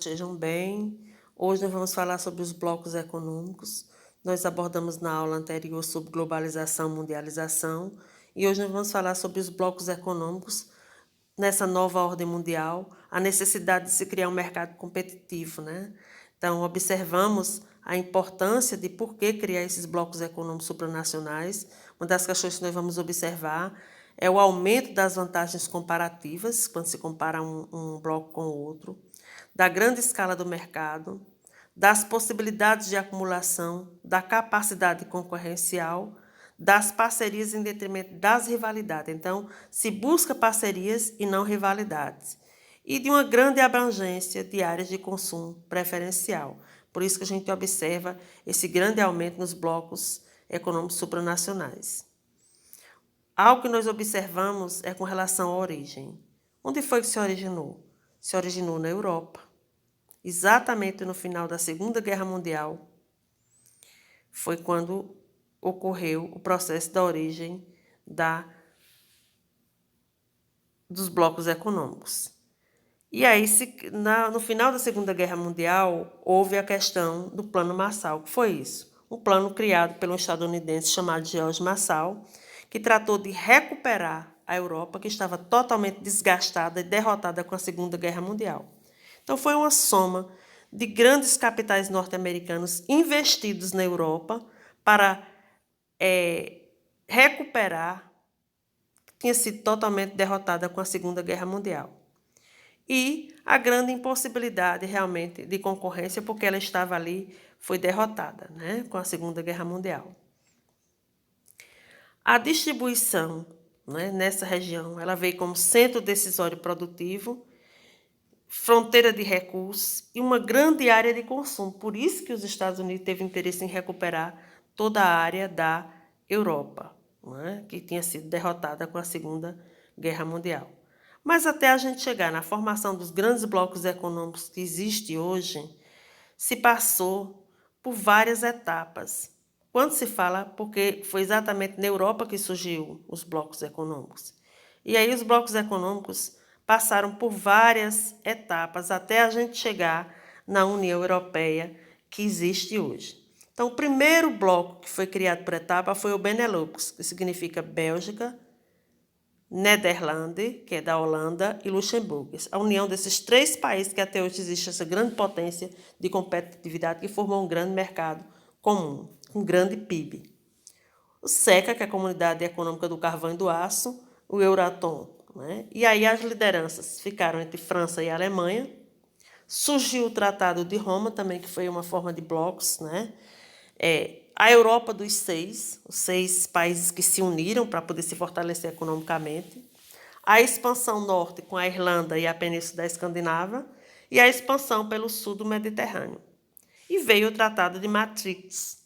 Sejam bem. Hoje nós vamos falar sobre os blocos econômicos. Nós abordamos na aula anterior sobre globalização e mundialização, e hoje nós vamos falar sobre os blocos econômicos nessa nova ordem mundial, a necessidade de se criar um mercado competitivo, né? Então, observamos a importância de por que criar esses blocos econômicos supranacionais. Uma das questões que nós vamos observar é o aumento das vantagens comparativas, quando se compara um bloco com o outro, da grande escala do mercado, das possibilidades de acumulação, da capacidade concorrencial, das parcerias em detrimento das rivalidades. Então, se busca parcerias e não rivalidades. E de uma grande abrangência de áreas de consumo preferencial. Por isso que a gente observa esse grande aumento nos blocos econômicos supranacionais. Algo que nós observamos é com relação à origem. Onde foi que se originou? Se originou na Europa. Exatamente no final da Segunda Guerra Mundial, foi quando ocorreu o processo da origem dos blocos econômicos. E aí, no final da Segunda Guerra Mundial, houve a questão do Plano Marshall. O que foi isso? Um plano criado pelo estadunidense chamado George Marshall, que tratou de recuperar a Europa, que estava totalmente desgastada e derrotada com a Segunda Guerra Mundial. Então, foi uma soma de grandes capitais norte-americanos investidos na Europa para recuperar, que tinha sido totalmente derrotada com a Segunda Guerra Mundial. E a grande impossibilidade realmente de concorrência, porque ela estava ali, foi derrotada, né, com a Segunda Guerra Mundial. A distribuição, né, nessa região, ela veio como centro decisório produtivo, fronteira de recursos e uma grande área de consumo. Por isso que os Estados Unidos teve interesse em recuperar toda a área da Europa, né, que tinha sido derrotada com a Segunda Guerra Mundial. Mas até a gente chegar na formação dos grandes blocos econômicos que existe hoje, se passou por várias etapas. Quando se fala, porque foi exatamente na Europa que surgiu os blocos econômicos. E aí os blocos econômicos passaram por várias etapas até a gente chegar na União Europeia que existe hoje. Então, o primeiro bloco que foi criado por etapa foi o Benelux, que significa Bélgica, Nederlândia, que é da Holanda, e Luxemburgo. A união desses três países que até hoje existe essa grande potência de competitividade que formou um grande mercado comum, um grande PIB. O SECA, que é a Comunidade Econômica do Carvão e do Aço, o Euratom, né? E aí as lideranças ficaram entre França e Alemanha. Surgiu o Tratado de Roma também, que foi uma forma de blocos, né? A Europa dos os seis países que se uniram para poder se fortalecer economicamente, a expansão norte com a Irlanda e a Península da Escandinava e a expansão pelo sul do Mediterrâneo. E veio o Tratado de Maastricht,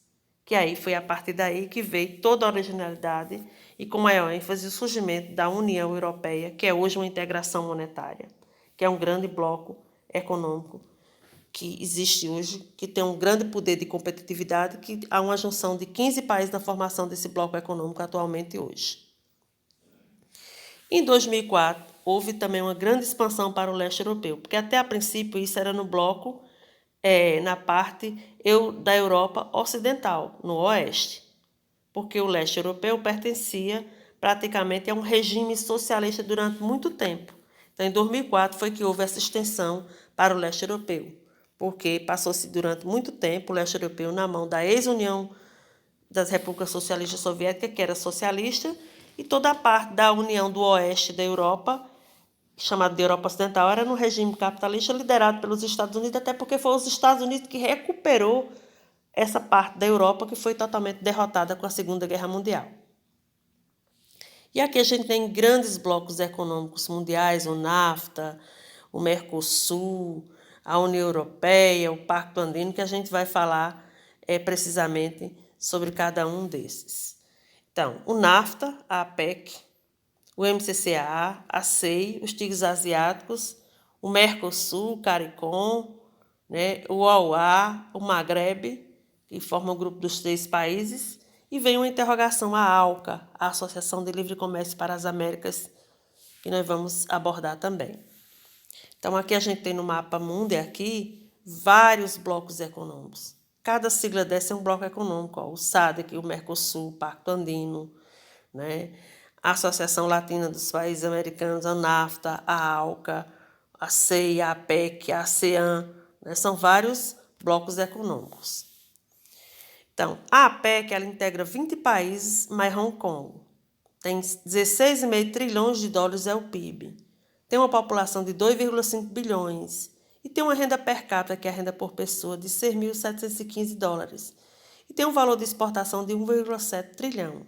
que aí foi a partir daí que veio toda a originalidade e com maior ênfase o surgimento da União Europeia, que é hoje uma integração monetária, que é um grande bloco econômico que existe hoje, que tem um grande poder de competitividade, que há uma junção de 15 países na formação desse bloco econômico atualmente hoje. Em 2004, houve também uma grande expansão para o leste europeu, porque até a princípio isso era no bloco, na parte da Europa Ocidental, no oeste, porque o leste europeu pertencia praticamente a um regime socialista durante muito tempo. Então, em 2004 foi que houve essa extensão para o leste europeu, porque passou-se durante muito tempo o leste europeu na mão da ex-União das Repúblicas Socialistas Soviéticas, que era socialista, e toda a parte da União do Oeste da Europa, chamada de Europa Ocidental, era no regime capitalista liderado pelos Estados Unidos, até porque foi os Estados Unidos que recuperou essa parte da Europa que foi totalmente derrotada com a Segunda Guerra Mundial. E aqui a gente tem grandes blocos econômicos mundiais, o NAFTA, o Mercosul, a União Europeia, o Pacto Andino, que a gente vai falar precisamente sobre cada um desses. Então, o NAFTA, a APEC, o MCCA, a CEI, os tigres asiáticos, o Mercosul, o CARICOM, né, o OAU, o Magreb, que forma o grupo dos três países, e vem uma interrogação à ALCA, a Associação de Livre Comércio para as Américas, que nós vamos abordar também. Então, aqui a gente tem no mapa mundo, aqui, vários blocos econômicos. Cada sigla dessa é um bloco econômico, ó, o SADC, o Mercosul, o Pacto Andino, né? A Associação Latina dos Países Americanos, a NAFTA, a ALCA, a CEI, a APEC, a ASEAN, né? São vários blocos econômicos. Então, a APEC, ela integra 20 países, mais Hong Kong. Tem 16,5 trilhões de dólares é o PIB. Tem uma população de 2,5 bilhões. E tem uma renda per capita, que é a renda por pessoa, de 6.715 dólares. E tem um valor de exportação de 1,7 trilhão.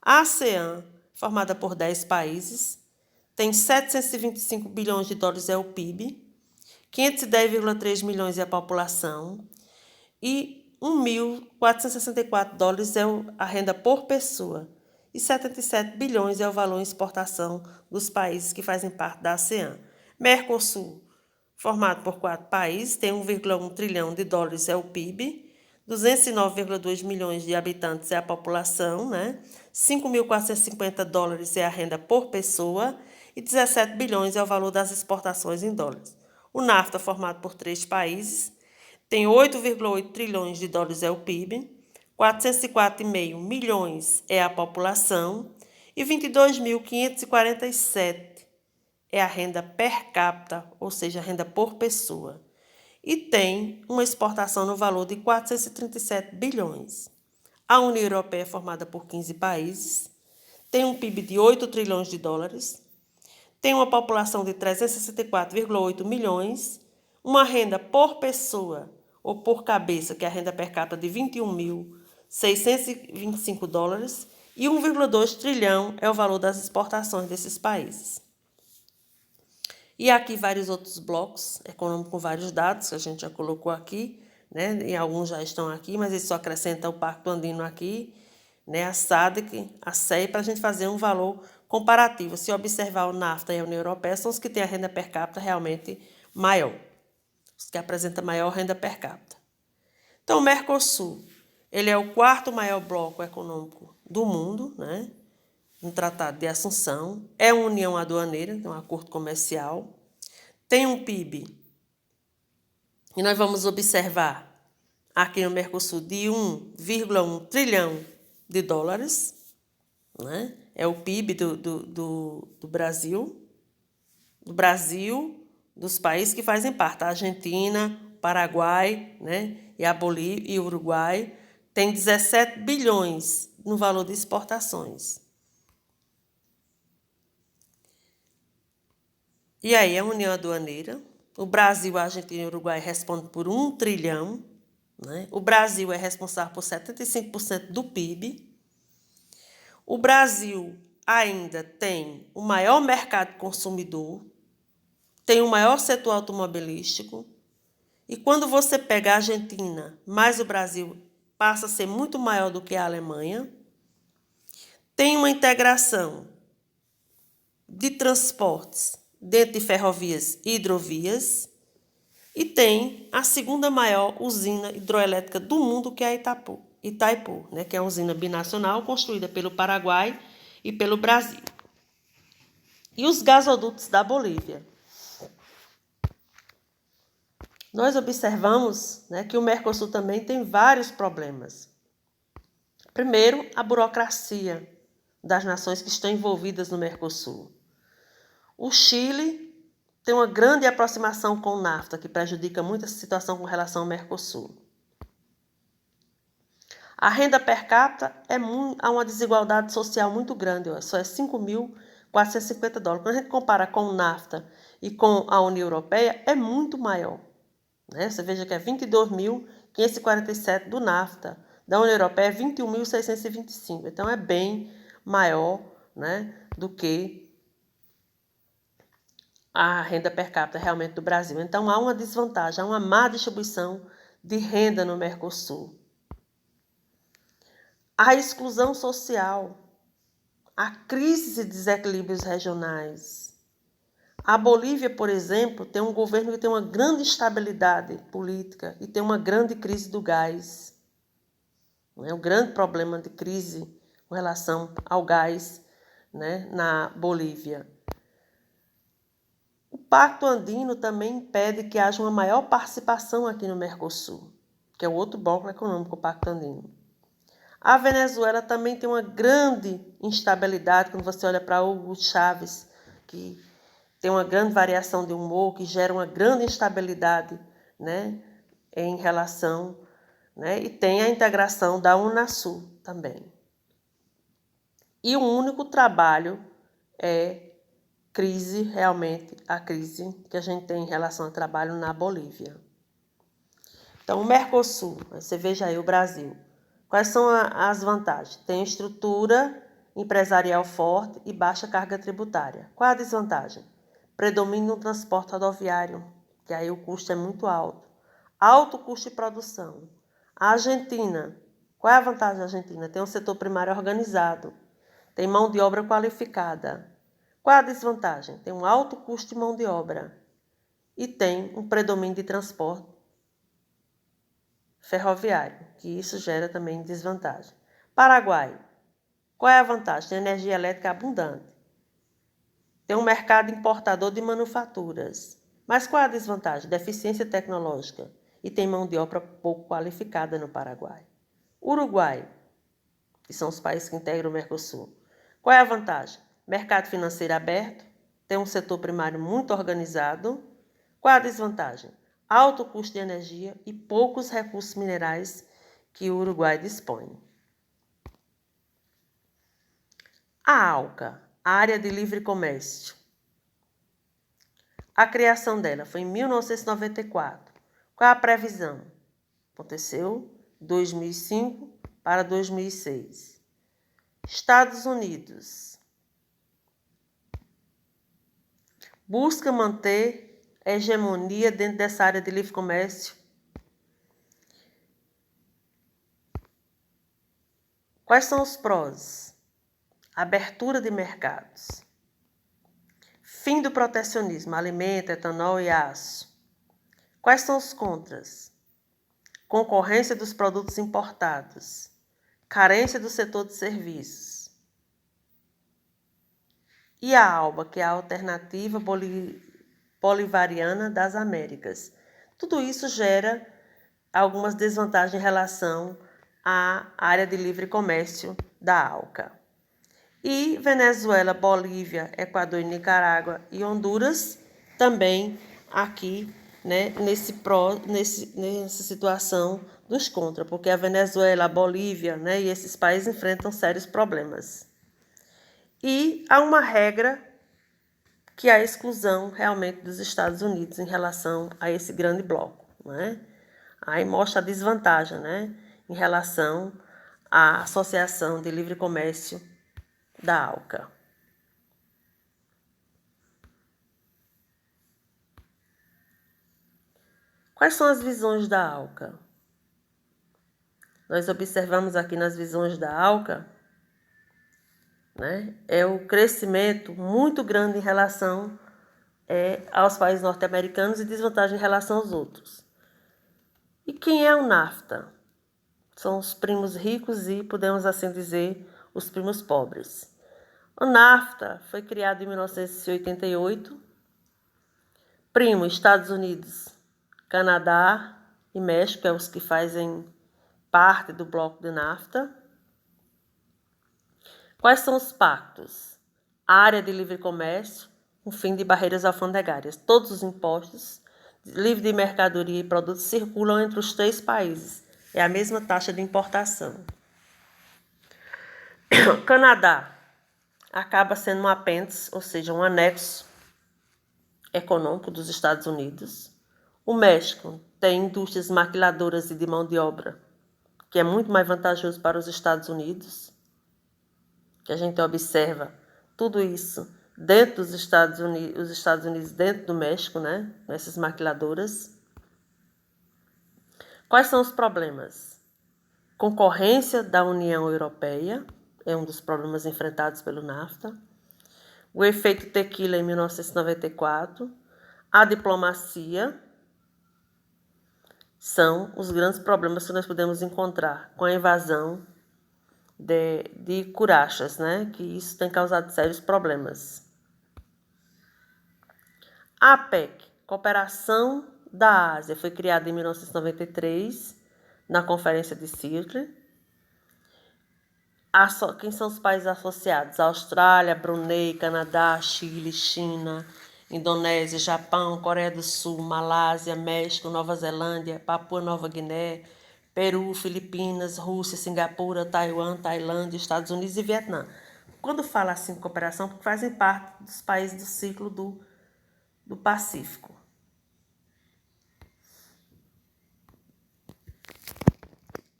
A ASEAN, formada por 10 países, tem 725 bilhões de dólares é o PIB, 510,3 milhões é a população e 1.464 dólares é a renda por pessoa e 77 bilhões é o valor em exportação dos países que fazem parte da ASEAN. Mercosul, formado por 4 países, tem 1,1 trilhão de dólares é o PIB, 209,2 milhões de habitantes é a população, né? 5.450 dólares é a renda por pessoa e 17 bilhões é o valor das exportações em dólares. O NAFTA, formado por 3 países, tem 8,8 trilhões de dólares é o PIB, 404,5 milhões é a população e 22.547 é a renda per capita, ou seja, a renda por pessoa. E tem uma exportação no valor de 437 bilhões. A União Europeia é formada por 15 países, tem um PIB de 8 trilhões de dólares, tem uma população de 364,8 milhões, uma renda por pessoa ou por cabeça, que é a renda per capita de 21.625 dólares, e 1,2 trilhão é o valor das exportações desses países. E aqui vários outros blocos econômicos com vários dados que a gente já colocou aqui, né? E alguns já estão aqui, mas ele só acrescenta o Pacto Andino aqui, né? A SADC, a CEI, para a gente fazer um valor comparativo. Se observar o NAFTA e a União Europeia, são os que têm a renda per capita realmente maior, os que apresentam maior renda per capita. Então, o Mercosul, ele é o 4º maior bloco econômico do mundo, né? Um tratado de Assunção, é uma união aduaneira, um acordo comercial, tem um PIB, e nós vamos observar aqui no Mercosul de 1,1 trilhão de dólares, né? É o PIB do Brasil, dos países que fazem parte, a Argentina, Paraguai, né? E a Bolívia e o Uruguai, tem 17 bilhões no valor de exportações. E aí, a União Aduaneira, o Brasil, a Argentina e o Uruguai respondem por 1 trilhão, né? O Brasil é responsável por 75% do PIB. O Brasil ainda tem o maior mercado consumidor, tem o maior setor automobilístico, e quando você pega a Argentina mais o Brasil, passa a ser muito maior do que a Alemanha. Tem uma integração de transportes dentro de ferrovias e hidrovias, e tem a 2ª maior usina hidroelétrica do mundo, que é a Itaipu, né, que é uma usina binacional construída pelo Paraguai e pelo Brasil. E os gasodutos da Bolívia. Nós observamos, né, que o Mercosul também tem vários problemas. Primeiro, a burocracia das nações que estão envolvidas no Mercosul. O Chile tem uma grande aproximação com o NAFTA, que prejudica muito essa situação com relação ao Mercosul. A renda per capita há uma desigualdade social muito grande, só é 5.450 dólares. Quando a gente compara com o NAFTA e com a União Europeia, é muito maior, né? Você veja que é 22.547 do NAFTA, da União Europeia é 21.625, então é bem maior, né, do que a renda per capita realmente do Brasil. Então, há uma desvantagem, há uma má distribuição de renda no Mercosul. A exclusão social, a crise de desequilíbrios regionais. A Bolívia, por exemplo, tem um governo que tem uma grande instabilidade política e tem uma grande crise do gás. É um grande problema de crise com relação ao gás, né, na Bolívia. O Pacto Andino também impede que haja uma maior participação aqui no Mercosul, que é o outro bloco econômico, o Pacto Andino. A Venezuela também tem uma grande instabilidade, quando você olha para Hugo Chávez, que tem uma grande variação de humor, que gera uma grande instabilidade, né, em relação, né, e tem a integração da Unasul também. E o único trabalho é crise, realmente, a crise que a gente tem em relação ao trabalho na Bolívia. Então, o Mercosul, você veja aí o Brasil. Quais são as vantagens? Tem estrutura empresarial forte e baixa carga tributária. Qual a desvantagem? Predomínio no transporte rodoviário, que aí o custo é muito alto. Alto custo de produção. A Argentina, qual é a vantagem da Argentina? Tem um setor primário organizado, tem mão de obra qualificada. Qual é a desvantagem? Tem um alto custo de mão de obra e tem um predomínio de transporte ferroviário, que isso gera também desvantagem. Paraguai, qual é a vantagem? Tem energia elétrica abundante. Tem um mercado importador de manufaturas. Mas qual é a desvantagem? Deficiência tecnológica. E tem mão de obra pouco qualificada no Paraguai. Uruguai, que são os países que integram o Mercosul. Qual é a vantagem? Mercado financeiro aberto, tem um setor primário muito organizado. Qual é a desvantagem? Alto custo de energia e poucos recursos minerais que o Uruguai dispõe. A ALCA, Área de Livre Comércio. A criação dela foi em 1994. Qual é a previsão? Aconteceu 2005 para 2006. Estados Unidos busca manter a hegemonia dentro dessa área de livre comércio. Quais são os prós? Abertura de mercados. Fim do protecionismo, alimento, etanol e aço. Quais são os contras? Concorrência dos produtos importados. Carência do setor de serviços. E a ALBA, que é a Alternativa Bolivariana das Américas. Tudo isso gera algumas desvantagens em relação à área de livre comércio da ALCA. E Venezuela, Bolívia, Equador, Nicarágua e Honduras também aqui, né, nessa situação dos contra, porque a Venezuela, a Bolívia, né, e esses países enfrentam sérios problemas. E há uma regra que é a exclusão realmente dos Estados Unidos em relação a esse grande bloco, né? Aí mostra a desvantagem, né, em relação à Associação de Livre Comércio da ALCA. Quais são as visões da ALCA? Nós observamos aqui nas visões da ALCA, né, é o crescimento muito grande em relação aos países norte-americanos e desvantagem em relação aos outros. E quem é o NAFTA? São os primos ricos e, podemos assim dizer, os primos pobres. O NAFTA foi criado em 1988. Primo, Estados Unidos, Canadá e México, é os que fazem parte do bloco do NAFTA. Quais são os pactos? Área de livre comércio, com fim de barreiras alfandegárias. Todos os impostos, livre de mercadoria e produtos circulam entre os três países. É a mesma taxa de importação. Canadá acaba sendo um apêndice, ou seja, um anexo econômico dos Estados Unidos. O México tem indústrias maquiladoras e de mão de obra, que é muito mais vantajoso para os Estados Unidos, que a gente observa tudo isso dentro dos Estados Unidos, os Estados Unidos dentro do México, né? Nessas maquiladoras. Quais são os problemas? Concorrência da União Europeia é um dos problemas enfrentados pelo NAFTA. O efeito tequila em 1994. A diplomacia são os grandes problemas que nós podemos encontrar com a invasão de curachas, né? Que isso tem causado sérios problemas. A APEC, Cooperação da Ásia, foi criada em 1993, na Conferência de Sirte. Quem são os países associados? Austrália, Brunei, Canadá, Chile, China, Indonésia, Japão, Coreia do Sul, Malásia, México, Nova Zelândia, Papua Nova Guiné, Peru, Filipinas, Rússia, Singapura, Taiwan, Tailândia, Estados Unidos e Vietnã. Quando fala assim cooperação, porque fazem parte dos países do ciclo do Pacífico.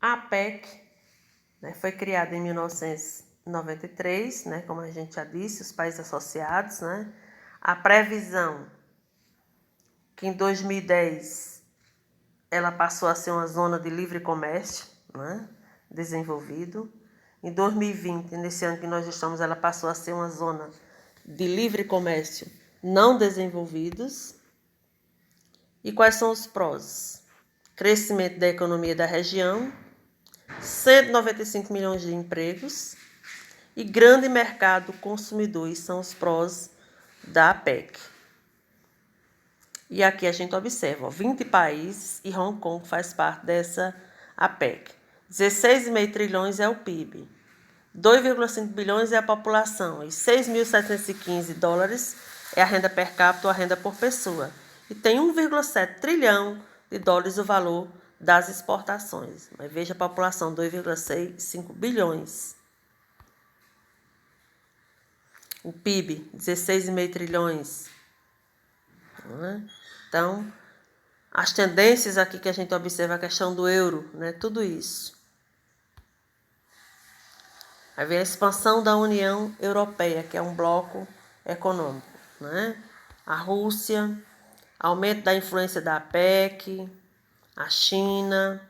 A APEC, né, foi criada em 1993, né, como a gente já disse, os países associados, né? A previsão que em 2010 ela passou a ser uma zona de livre comércio, né, desenvolvido. Em 2020, nesse ano que nós estamos, ela passou a ser uma zona de livre comércio não desenvolvidos. E quais são os prós? Crescimento da economia da região, 195 milhões de empregos e grande mercado consumidor. Isso são os prós da APEC. E aqui a gente observa, 20 países e Hong Kong faz parte dessa APEC. 16,5 trilhões é o PIB, 2,5 bilhões é a população e 6.715 dólares é a renda per capita ou a renda por pessoa. E tem 1,7 trilhão de dólares o valor das exportações. Mas veja a população, 2,5 bilhões. O PIB, 16,5 trilhões. Então, as tendências aqui que a gente observa, a questão do euro, né? Tudo isso. Aí vem a expansão da União Europeia, que é um bloco econômico, né? A Rússia, aumento da influência da APEC, a China,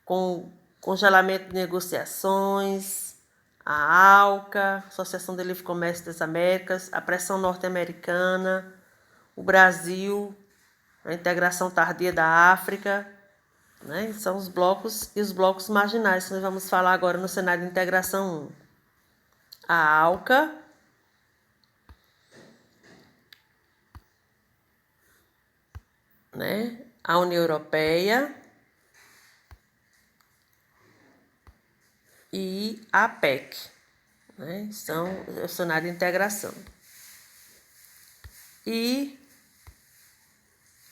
com congelamento de negociações, a ALCA, Associação de Livre Comércio das Américas, a pressão norte-americana, o Brasil, a integração tardia da África, né? São os blocos e os blocos marginais que nós vamos falar agora no cenário de integração 1. A ALCA, né? A União Europeia e a APEC, né? São o cenário de integração. E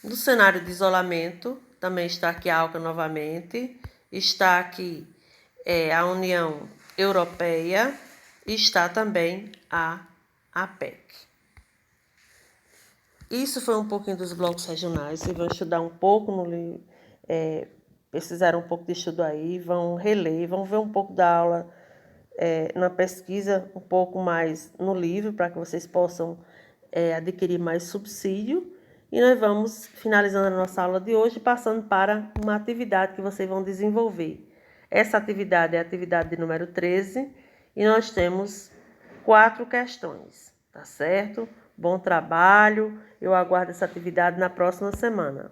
no cenário de isolamento, também está aqui a ALCA novamente, está aqui a União Europeia e está também a APEC. Isso foi um pouquinho dos blocos regionais. Vocês vão estudar um pouco no livro, precisaram um pouco de estudo aí, vão reler, vão ver um pouco da aula na pesquisa, um pouco mais no livro, para que vocês possam adquirir mais subsídio. E nós vamos finalizando a nossa aula de hoje, passando para uma atividade que vocês vão desenvolver. Essa atividade é a atividade de número 13 e nós temos 4 questões, tá certo? Bom trabalho, eu aguardo essa atividade na próxima semana.